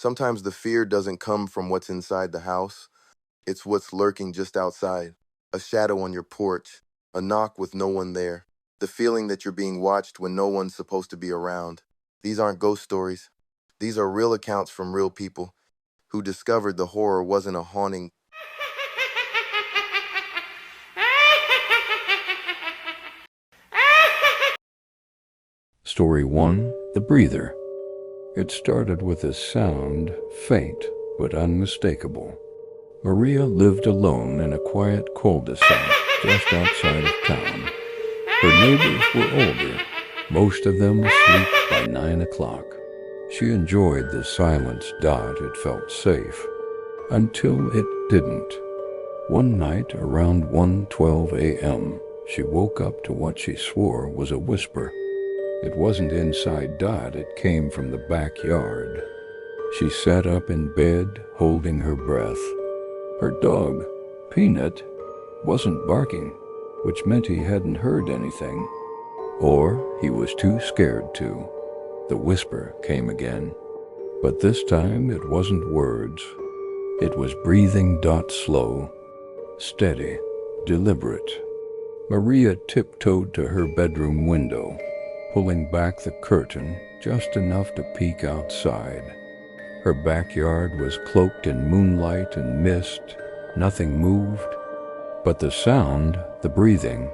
Sometimes the fear doesn't come from what's inside the house, it's what's lurking just outside. A shadow on your porch, a knock with no one there, the feeling that you're being watched when no one's supposed to be around. These aren't ghost stories. These are real accounts from real people who discovered the horror wasn't a haunting. Story 1: The Breather. It started with a sound, faint but unmistakable. Maria lived alone in a quiet cul-de-sac just outside of town. Her neighbors were older, most of them asleep by 9 o'clock. She enjoyed the silence. It felt safe. Until it didn't. One night around 1:12 a.m., she woke up to what she swore was a whisper. It wasn't inside Dot, it came from the backyard. She sat up in bed, holding her breath. Her dog, Peanut, wasn't barking, which meant he hadn't heard anything. Or he was too scared to. The whisper came again. But this time it wasn't words. It was breathing. Slow, steady, deliberate. Maria tiptoed to her bedroom window, pulling back the curtain just enough to peek outside. Her backyard was cloaked in moonlight and mist. Nothing moved. But the sound, the breathing,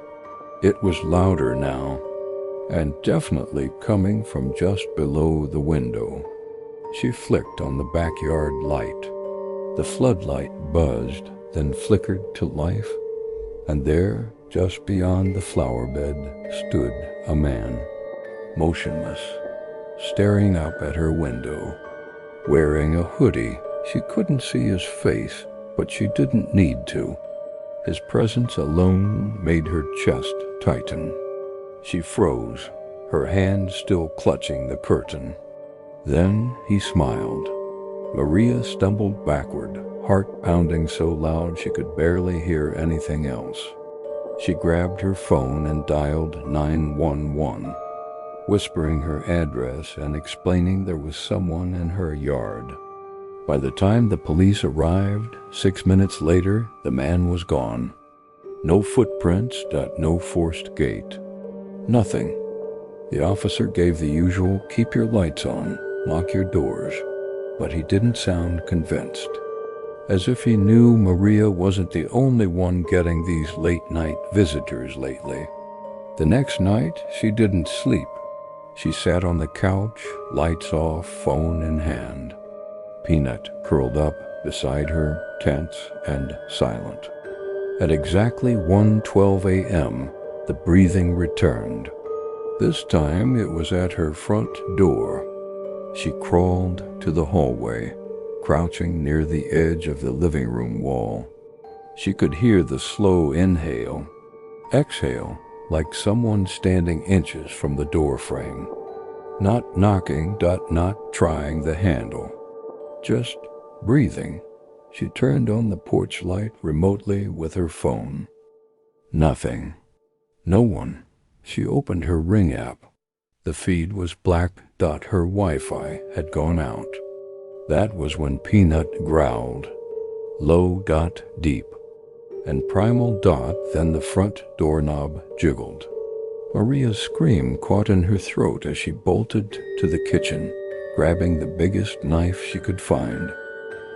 it was louder now, and definitely coming from just below the window. She flicked on the backyard light. The floodlight buzzed, then flickered to life, and there, just beyond the flower bed, stood a man. Motionless, staring up at her window. Wearing a hoodie, she couldn't see his face, but she didn't need to. His presence alone made her chest tighten. She froze, her hand still clutching the curtain. Then he smiled. Maria stumbled backward, heart pounding so loud she could barely hear anything else. She grabbed her phone and dialed 911. Whispering her address and explaining there was someone in her yard. By the time the police arrived, 6 minutes later, the man was gone. No footprints. No forced gate. Nothing. The officer gave the usual keep your lights on, lock your doors, but he didn't sound convinced. As if he knew Maria wasn't the only one getting these late-night visitors lately. The next night, she didn't sleep. She sat on the couch, lights off, phone in hand. Peanut curled up beside her, tense and silent. At exactly 1:12 a.m., the breathing returned. This time it was at her front door. She crawled to the hallway, crouching near the edge of the living room wall. She could hear the slow inhale, exhale, like someone standing inches from the door frame. Not knocking. Not trying the handle. Just breathing. She turned on the porch light remotely with her phone. Nothing. No one. She opened her Ring app. The feed was black. Her Wi-Fi had gone out. That was when Peanut growled. Low. Deep. And primal. Then the front doorknob jiggled. Maria's scream caught in her throat as she bolted to the kitchen, grabbing the biggest knife she could find.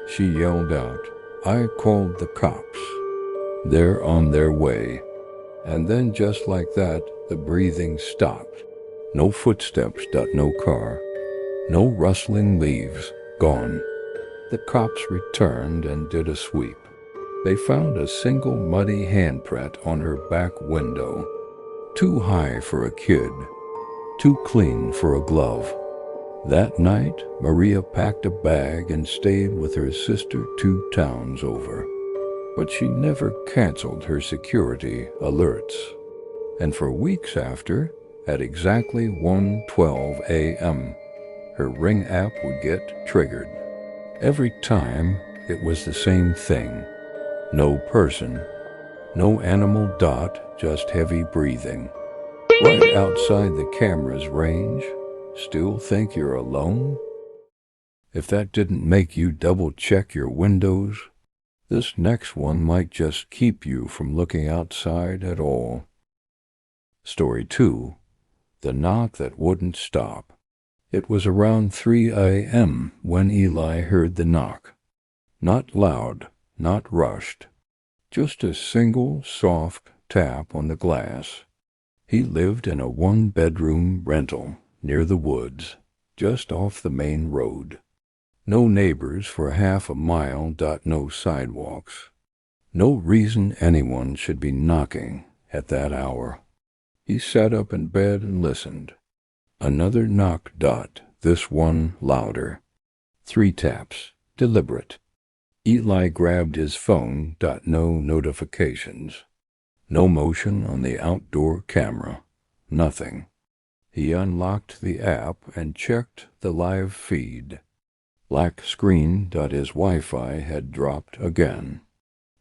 She yelled out, "I called the cops. They're on their way." And then just like that, the breathing stopped. No footsteps. No car. No rustling leaves. Gone. The cops returned and did a sweep. They found a single muddy handprint on her back window. Too high for a kid. Too clean for a glove. That night, Maria packed a bag and stayed with her sister 2 towns over. But she never canceled her security alerts. And for weeks after, at exactly 1:12 a.m., her Ring app would get triggered. Every time, it was the same thing. No person. No animal. Just heavy breathing. Right outside the camera's range. Still think you're alone? If that didn't make you double-check your windows, this next one might just keep you from looking outside at all. Story 2. The Knock That Wouldn't Stop. It was around 3 a.m. when Eli heard the knock. Not loud, not rushed, just a single soft tap on the glass. He lived in a one-bedroom rental near the woods, just off the main road. No neighbors for half a mile. No sidewalks. No reason anyone should be knocking at that hour. He sat up in bed and listened. Another knock. This one louder. 3 taps, deliberate. Eli grabbed his phone. No notifications. No motion on the outdoor camera. Nothing. He unlocked the app and checked the live feed. Black screen. His Wi-Fi had dropped again.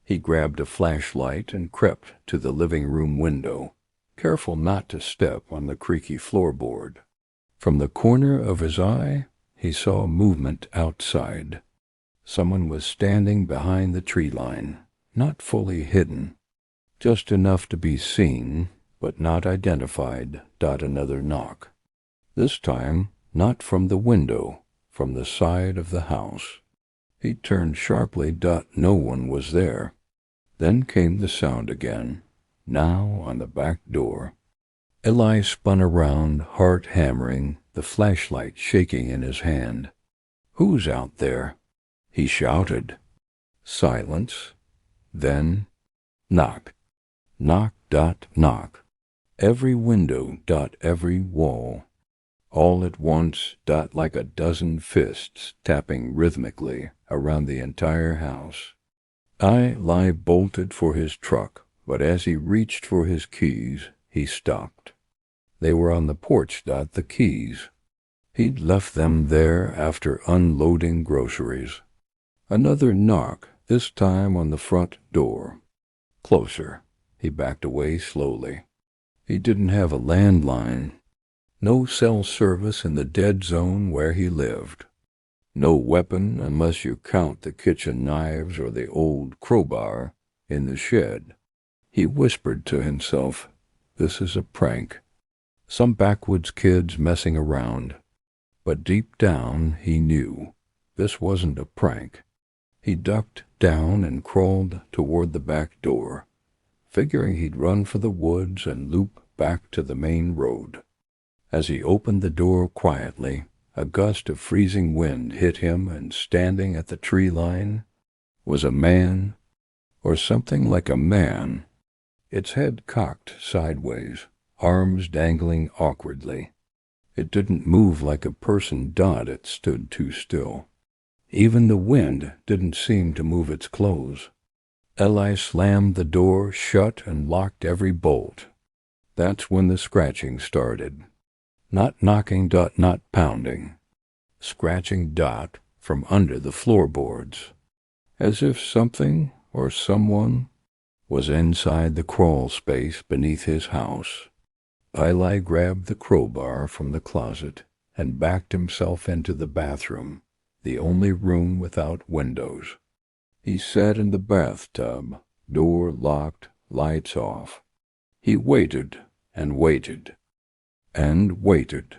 He grabbed a flashlight and crept to the living room window, careful not to step on the creaky floorboard. From the corner of his eye, he saw movement outside. Someone was standing behind the tree line, not fully hidden, just enough to be seen, but not identified. Another knock. This time, not from the window, from the side of the house. He turned sharply. No one was there. Then came the sound again, now on the back door. Eli spun around, heart hammering, the flashlight shaking in his hand. "Who's out there?" he shouted. Silence. Then, knock. Knock. Knock. Every window. Every wall. All at once. Like a dozen fists tapping rhythmically around the entire house. Eli bolted for his truck, but as he reached for his keys, he stopped. They were on the porch. The keys. He'd left them there after unloading groceries. Another knock, this time on the front door. Closer. He backed away slowly. He didn't have a landline. No cell service in the dead zone where he lived. No weapon unless you count the kitchen knives or the old crowbar in the shed. He whispered to himself, "This is a prank. Some backwoods kids messing around." But deep down he knew this wasn't a prank. He ducked down and crawled toward the back door, figuring he'd run for the woods and loop back to the main road. As he opened the door quietly, a gust of freezing wind hit him, and standing at the tree line was a man, or something like a man, its head cocked sideways, arms dangling awkwardly. It didn't move like a person. It stood too still. Even the wind didn't seem to move its clothes. Eli slammed the door shut and locked every bolt. That's when the scratching started. Not knocking. Not pounding. Scratching. From under the floorboards, as if something or someone was inside the crawl space beneath his house. Eli grabbed the crowbar from the closet and backed himself into the bathroom, the only room without windows. He sat in the bathtub, door locked, lights off. He waited and waited and waited.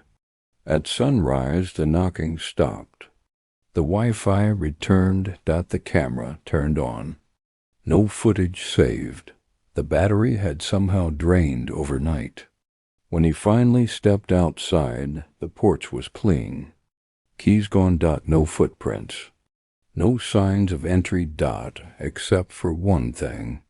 At sunrise, the knocking stopped. The Wi-Fi returned. The camera turned on. No footage saved. The battery had somehow drained overnight. When he finally stepped outside, the porch was clean. Keys gone. No footprints. No signs of entry. Except for one thing.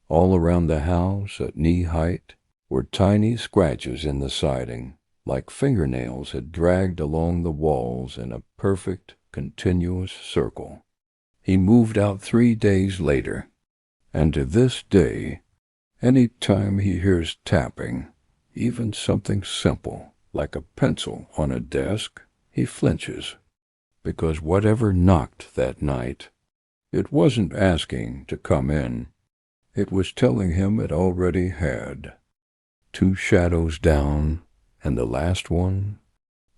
All around the house, at knee height, were tiny scratches in the siding, like fingernails had dragged along the walls in a perfect, continuous circle. He moved out 3 days later, and to this day, any time he hears tapping, even something simple like a pencil on a desk, he flinches, because whatever knocked that night, it wasn't asking to come in. It was telling him it already had. 2 shadows down, and the last one,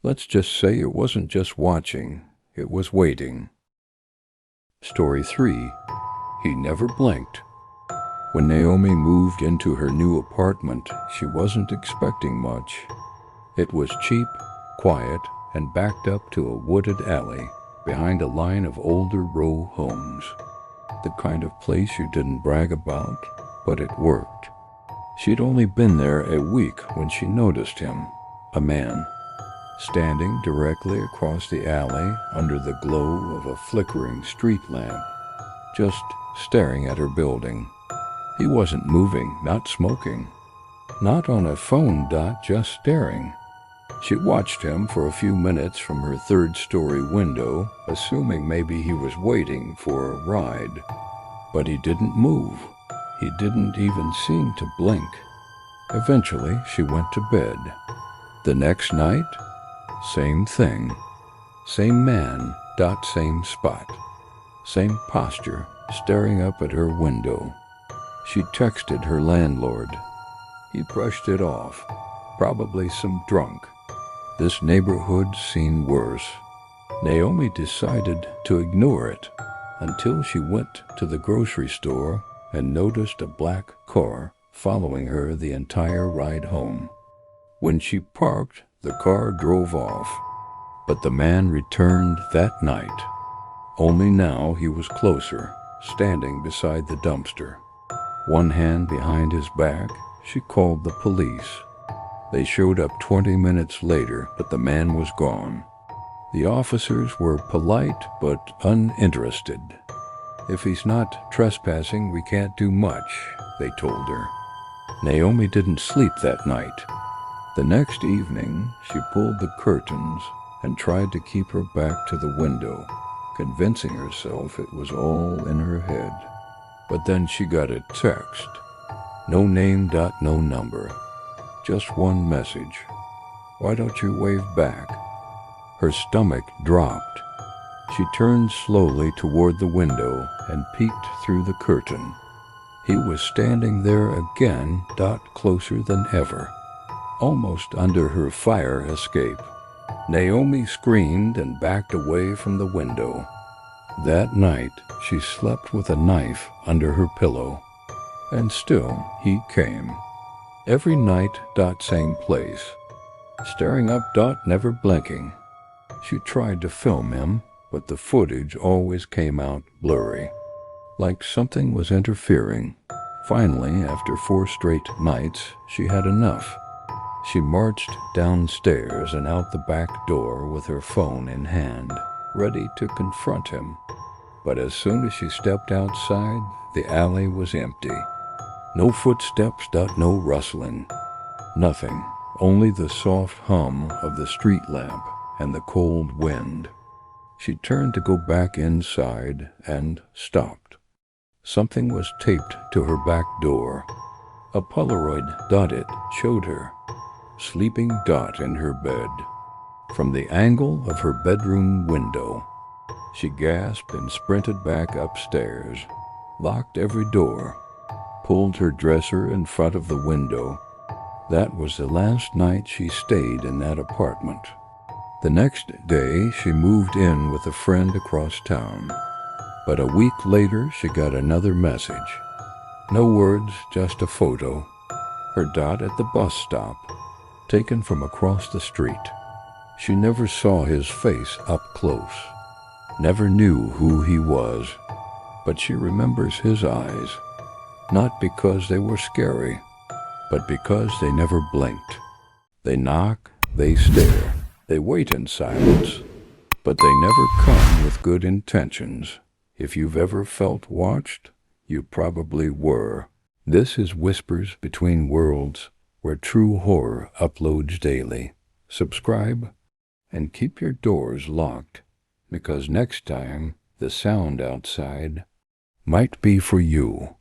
let's just say it wasn't just watching, It was waiting. Story 3. He Never Blinked. When Naomi moved into her new apartment, she wasn't expecting much. It was cheap, quiet, and backed up to a wooded alley behind a line of older row homes. The kind of place you didn't brag about, but it worked. She'd only been there a week when she noticed him, a man, standing directly across the alley under the glow of a flickering street lamp, just staring at her building. He wasn't moving, not smoking, not on a phone, just staring. She watched him for a few minutes from her third-story window, assuming maybe he was waiting for a ride. But he didn't move. He didn't even seem to blink. Eventually, she went to bed. The next night, same thing. Same man, same spot. Same posture, staring up at her window. She texted her landlord. He brushed it off. Probably some drunk. This neighborhood's seen worse. Naomi decided to ignore it until she went to the grocery store and noticed a black car following her the entire ride home. When she parked, the car drove off, but the man returned that night. Only now he was closer, standing beside the dumpster. One hand behind his back, she called the police. They showed up 20 minutes later, but the man was gone. The officers were polite but uninterested. If he's not trespassing, we can't do much, they told her. Naomi didn't sleep that night. The next evening, she pulled the curtains and tried to keep her back to the window, convincing herself it was all in her head. But then she got a text. No name, no number. Just one message. Why don't you wave back? Her stomach dropped. She turned slowly toward the window and peeked through the curtain. He was standing there again, closer than ever, almost under her fire escape. Naomi screamed and backed away from the window. That night, she slept with a knife under her pillow. And still, he came. Every night, same place. Staring up, never blinking. She tried to film him, but the footage always came out blurry, like something was interfering. Finally, after 4 straight nights, she had enough. She marched downstairs and out the back door with her phone in hand, ready to confront him. But as soon as she stepped outside, the alley was empty. No footsteps, no rustling. Nothing, only the soft hum of the street lamp and the cold wind. She turned to go back inside and stopped. Something was taped to her back door. A Polaroid it showed her, sleeping in her bed. From the angle of her bedroom window, she gasped and sprinted back upstairs, locked every door, pulled her dresser in front of the window. That was the last night she stayed in that apartment. The next day, she moved in with a friend across town. But a week later, she got another message. No words, just a photo. Her at the bus stop, taken from across the street. She never saw his face up close, never knew who he was, but she remembers his eyes. Not because they were scary, but because they never blinked. They knock, they stare, they wait in silence, but they never come with good intentions. If you've ever felt watched, you probably were. This is Whispers Between Worlds, where true horror uploads daily. Subscribe and keep your doors locked, because next time the sound outside might be for you.